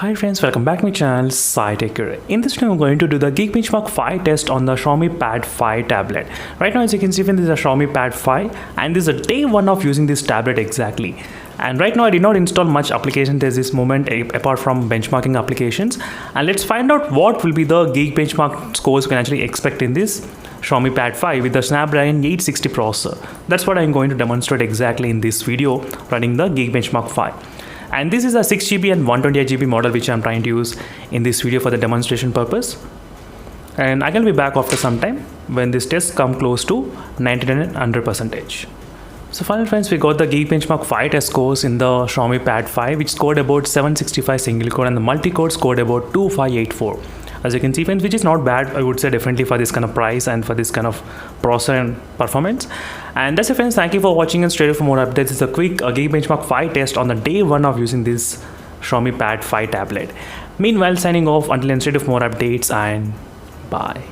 Hi friends, welcome back to my channel SciTaker. In this video I'm going to do the GeekBench Mark 5 test on the Xiaomi Pad 5 tablet. Right now as you can see, this is a Xiaomi Pad 5 and this is a day one of using this tablet exactly. And right now I did not install much applications at this moment apart from benchmarking applications. And let's find out what will be the Geekbench Mark scores we can actually expect in this Xiaomi Pad 5 with the Snapdragon 860 processor. That's what I'm going to demonstrate exactly in this video running the Geekbench Mark 5. And this is a 6GB and 128GB model which I'm trying to use in this video for the demonstration purpose. And I can be back after some time when this test come close to 99 and 100%. So finally friends, we got the Geekbench Mark 5 test scores in the Xiaomi Pad 5 which scored about 765 single core and the multi-core scored about 2584. As you can see friends, which is not bad, I would say, definitely for this kind of price and for this kind of processor and performance. And that's it friends, thank you for watching and stay tuned for more updates. This is a quick Geekbench Mark 5 test on the day one of using this Xiaomi Pad 5 tablet. Meanwhile, signing off until then, stay tuned for more updates and bye.